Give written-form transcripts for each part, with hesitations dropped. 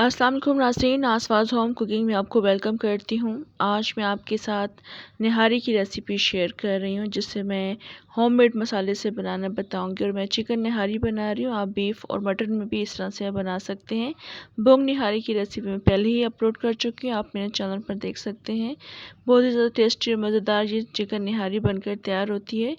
अस्सलाम वालेकुम नाज़रीन, आसवाज़ होम कुकिंग में आपको वेलकम करती हूँ। आज मैं आपके साथ निहारी की रेसिपी शेयर कर रही हूँ, जिससे मैं होममेड मसाले से बनाना बताऊँगी। और मैं चिकन निहारी बना रही हूँ। आप बीफ और मटन में भी इस तरह से बना सकते हैं। बोंग निहारी की रेसिपी मैं पहले ही अपलोड कर चुकी हूँ, आप मेरे चैनल पर देख सकते हैं। बहुत ही ज़्यादा टेस्टी और मज़ेदार ये चिकन निहारी बनकर तैयार होती है,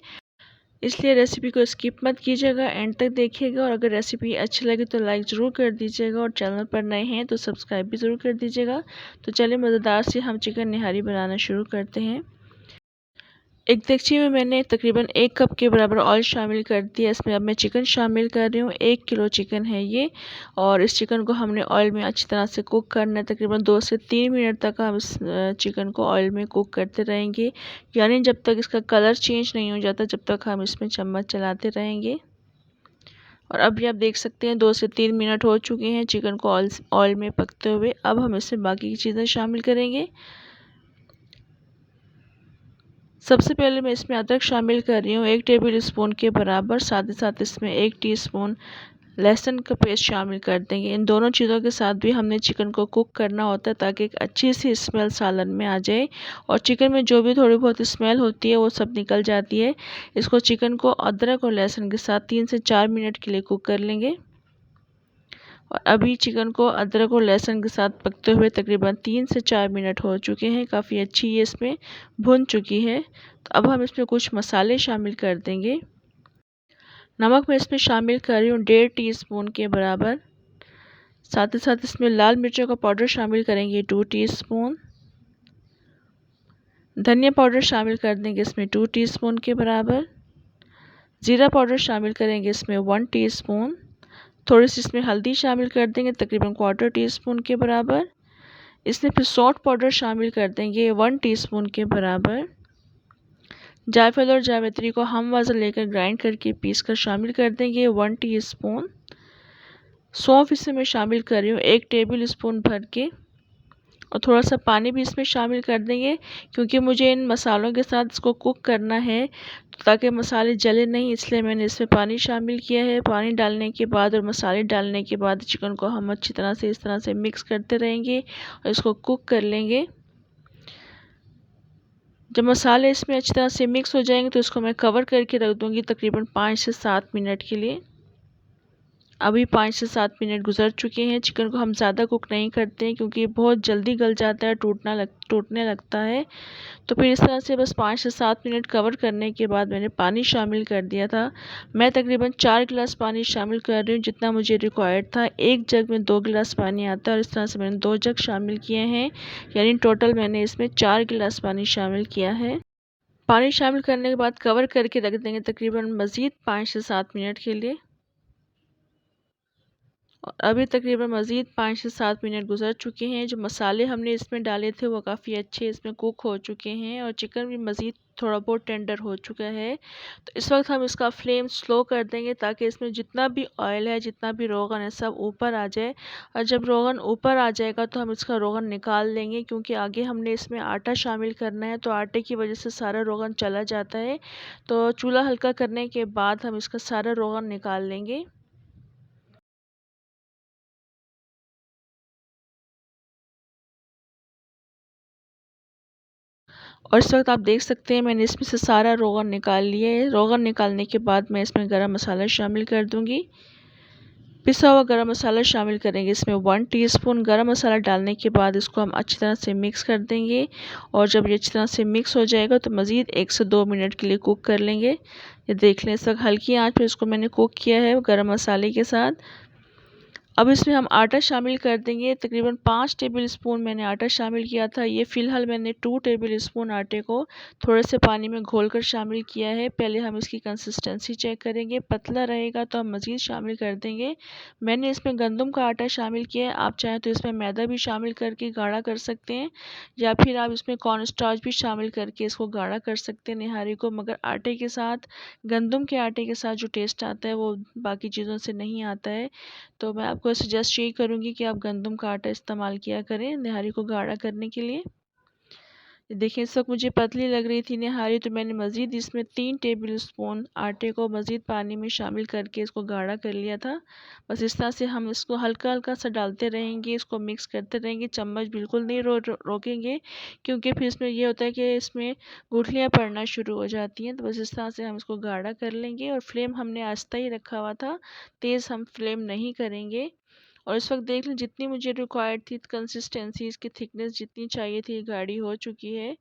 इसलिए रेसिपी को स्किप मत कीजिएगा, एंड तक देखिएगा। और अगर रेसिपी अच्छी लगे तो लाइक ज़रूर कर दीजिएगा, और चैनल पर नए हैं तो सब्सक्राइब भी ज़रूर कर दीजिएगा। तो चलिए मज़ेदार से हम चिकन निहारी बनाना शुरू करते हैं। एक देगची में मैंने तकरीबन 1 कप के बराबर ऑयल शामिल कर दिया। इसमें अब मैं चिकन शामिल कर रही हूँ। 1 किलो चिकन है ये, और इस चिकन को हमने ऑयल में अच्छी तरह से कुक करना है। तकरीबन 2 से 3 मिनट तक हम इस चिकन को ऑयल में कुक करते रहेंगे, यानी जब तक इसका कलर चेंज नहीं हो जाता, जब तक हम इसमें चम्मच चलाते रहेंगे। और अभी आप देख सकते हैं 2 से 3 मिनट हो चुके हैं चिकन को ऑयल में पकते हुए। अब हम इसमें बाकी की चीज़ें शामिल करेंगे। सबसे पहले मैं इसमें अदरक शामिल कर रही हूँ 1 टेबल स्पून के बराबर। साथ ही साथ इसमें 1 टीस्पून लहसुन का पेस्ट शामिल कर देंगे। इन दोनों चीज़ों के साथ भी हमने चिकन को कुक करना होता है, ताकि एक अच्छी सी स्मेल सालन में आ जाए, और चिकन में जो भी थोड़ी बहुत स्मेल होती है वो सब निकल जाती है। इसको चिकन को अदरक और लहसुन के साथ 3 से 4 मिनट के लिए कुक कर लेंगे। और अभी चिकन को अदरक और लहसुन के साथ पकते हुए तकरीबन 3 से 4 मिनट हो चुके हैं। काफ़ी अच्छी ये इसमें भुन चुकी है। तो अब हम इसमें कुछ मसाले शामिल कर देंगे। नमक मैं इसमें शामिल कर रही हूँ 1.5 टीस्पून के बराबर। साथ ही साथ इसमें लाल मिर्चों का पाउडर शामिल करेंगे 2 टीस्पून। धनिया पाउडर शामिल कर देंगे इसमें 2 टीस्पून के बराबर। ज़ीरा पाउडर शामिल करेंगे इसमें 1 टीस्पून। थोड़ी सी इसमें हल्दी शामिल कर देंगे तकरीबन 1/4 टीस्पून के बराबर। इसमें फिर सौंठ पाउडर शामिल कर देंगे 1 टीस्पून के बराबर। जायफल और जावित्री को हम वज़न लेकर ग्राइंड करके पीस कर शामिल कर देंगे 1 टीस्पून। सौंफ इसमें मैं शामिल कर रही हूँ 1 टेबल स्पून भर के, और थोड़ा सा पानी भी इसमें शामिल कर देंगे, क्योंकि मुझे इन मसालों के साथ इसको कुक करना है, ताकि मसाले जले नहीं, इसलिए मैंने इसमें पानी शामिल किया है। पानी डालने के बाद और मसाले डालने के बाद चिकन को हम अच्छी तरह से इस तरह से मिक्स करते रहेंगे और इसको कुक कर लेंगे। जब मसाले इसमें अच्छी तरह से मिक्स हो जाएंगे तो इसको मैं कवर करके रख दूँगी तकरीबन 5 से 7 मिनट के लिए। अभी 5 से 7 मिनट गुजर चुके हैं। चिकन को हम ज़्यादा कुक नहीं करते हैं, क्योंकि बहुत जल्दी गल जाता है, टूटने लगता है। तो फिर इस तरह से बस 5 से 7 मिनट कवर करने के बाद मैंने पानी शामिल कर दिया था। मैं तकरीबन 4 गिलास पानी शामिल कर रही हूँ, जितना मुझे रिक्वायर्ड था। 1 जग में 2 गिलास पानी आता है, और इस तरह से मैंने 2 जग शामिल किए हैं, यानी टोटल मैंने इसमें 4 गिलास पानी शामिल किया है। पानी शामिल करने के बाद कवर करके रख देंगे तकरीबन मज़ीद 5 से 7 मिनट के लिए। और अभी तकरीबन मज़ीद 5 से 7 मिनट गुजर चुके हैं। जो मसाले हमने इसमें डाले थे वो काफ़ी अच्छे इसमें कुक हो चुके हैं, और चिकन भी मज़ीद थोड़ा बहुत टेंडर हो चुका है। तो इस वक्त हम इसका फ्लेम स्लो कर देंगे, ताकि इसमें जितना भी ऑयल है, जितना भी रोगन है, सब ऊपर आ जाए। और जब रोगन ऊपर आ जाएगा तो हम इसका रोगन निकाल लेंगे, क्योंकि आगे हमने इसमें आटा शामिल करना है, तो आटे की वजह से सारा रोगन चला जाता है। तो चूल्हा हल्का करने के बाद हम इसका सारा रोगन निकाल लेंगे। और इस वक्त आप देख सकते हैं मैंने इसमें से सारा रोगन निकाल लिया है। रोगन निकालने के बाद मैं इसमें गरम मसाला शामिल कर दूंगी। पिसा हुआ गरम मसाला शामिल करेंगे इसमें 1 टीस्पून। गरम मसाला डालने के बाद इसको हम अच्छी तरह से मिक्स कर देंगे, और जब ये अच्छी तरह से मिक्स हो जाएगा तो मज़ीद 1 से 2 मिनट के लिए कुक कर लेंगे। ये देख लें, इस वक्त हल्की आंच पर इसको मैंने कुक किया है गरम मसाले के साथ। अब इसमें हम आटा शामिल कर देंगे। तकरीबन 5 टेबल स्पून मैंने आटा शामिल किया था। ये फ़िलहाल मैंने 2 टेबल स्पून आटे को थोड़े से पानी में घोलकर शामिल किया है। पहले हम इसकी कंसिस्टेंसी चेक करेंगे, पतला रहेगा तो हम मज़ीद शामिल कर देंगे। मैंने इसमें गंदम का आटा शामिल किया है। आप चाहें तो इसमें मैदा भी शामिल करके गाढ़ा कर सकते हैं, या फिर आप इसमें कॉर्न स्टार्च भी शामिल करके इसको गाढ़ा कर सकते हैं निहारी को। मगर आटे के साथ, गंदम के आटे के साथ जो टेस्ट आता है वो बाकी चीज़ों से नहीं आता है। तो मैं आपको सजेस्ट यही करूँगी कि आप गंदम का आटा इस्तेमाल किया करें निहारी को गाढ़ा करने के लिए। देखिए इस वक्त मुझे पतली लग रही थी निहारी, तो मैंने मज़ीद इसमें 3 टेबल स्पून आटे को मज़ीद पानी में शामिल करके इसको गाढ़ा कर लिया था। बस इस तरह से हम इसको हल्का हल्का सा डालते रहेंगे, इसको मिक्स करते रहेंगे, चम्मच बिल्कुल नहीं रोकेंगे, क्योंकि फिर इसमें ये होता है कि इसमें गुठलियाँ पड़ना शुरू हो जाती हैं। तो बस इस तरह से हम इसको गाढ़ा कर लेंगे और फ्लेम हमने आहिस्ता ही रखा हुआ था, तेज़ हम फ्लेम नहीं करेंगे। और इस वक्त देख लें जितनी मुझे रिक्वायर्ड थी कंसिस्टेंसी, इसकी थिकनेस जितनी चाहिए थी गाढ़ी हो चुकी है।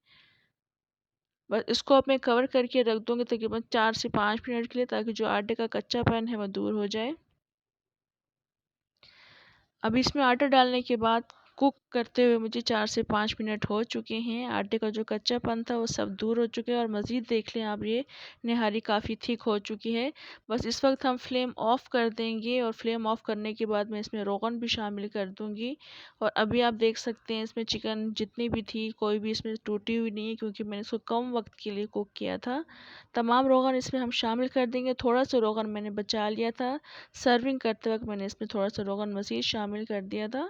बस इसको अब मैं कवर करके रख दूँगी तकरीबन 4 से 5 मिनट के लिए, ताकि जो आटे का कच्चापन है वो दूर हो जाए। अब इसमें आटा डालने के बाद कुक करते हुए मुझे 4 से 5 मिनट हो चुके हैं। आटे का जो कच्चापन था वो सब दूर हो चुके हैं और मज़ीद देख लें आप, ये निहारी काफ़ी थिक हो चुकी है। बस इस वक्त हम फ्लेम ऑफ़ कर देंगे और फ्लेम ऑफ़ करने के बाद मैं इसमें रोगन भी शामिल कर दूँगी। और अभी आप देख सकते हैं इसमें चिकन जितनी भी थी कोई भी इसमें टूटी हुई नहीं है, क्योंकि मैंने इसको कम वक्त के लिए कुक किया था। तमाम रोगन इसमें हम शामिल कर देंगे। थोड़ा सा रोगन मैंने बचा लिया था, सर्विंग करते वक्त मैंने इसमें थोड़ा सा रोगन मज़ीद शामिल कर दिया था।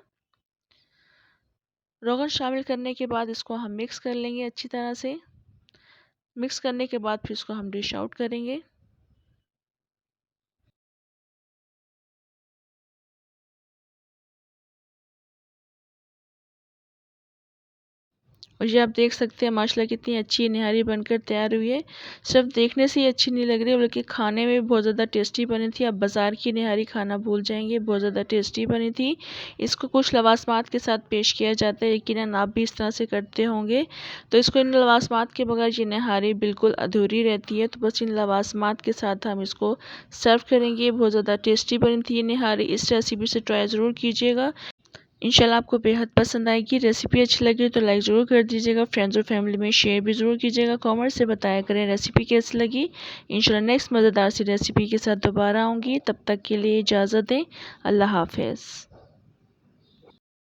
रोगन शामिल करने के बाद इसको हम मिक्स कर लेंगे अच्छी तरह से। मिक्स करने के बाद फिर इसको हम डिश आउट करेंगे। और ये आप देख सकते हैं माशाल्लाह कितनी अच्छी निहारी बनकर तैयार हुई है। सिर्फ देखने से ही अच्छी नहीं लग रही, बल्कि खाने में भी बहुत ज़्यादा टेस्टी बनी थी। आप बाज़ार की निहारी खाना भूल जाएंगे, बहुत ज़्यादा टेस्टी बनी थी। इसको कुछ लवासमात के साथ पेश किया जाता है, यकीनन आप भी इस तरह से करते होंगे। तो इसको इन लवासमात के बगैर ये निहारी बिल्कुल अधूरी रहती है। तो बस इन लवासमात के साथ हम इसको सर्व करेंगे। बहुत ज़्यादा टेस्टी बनी थी ये निहारी। इस रेसिपी से ट्राई ज़रूर कीजिएगा, इंशाल्लाह आपको बेहद पसंद आएगी। रेसिपी अच्छी लगी तो लाइक ज़रूर कर दीजिएगा, फ्रेंड्स और फैमिली में शेयर भी ज़रूर कीजिएगा। कमेंट से बताया करें रेसिपी कैसी लगी। इंशाल्लाह नेक्स्ट मज़ेदार सी रेसिपी के साथ दोबारा आऊँगी, तब तक के लिए इजाज़त दें। अल्लाह हाफ़िज़।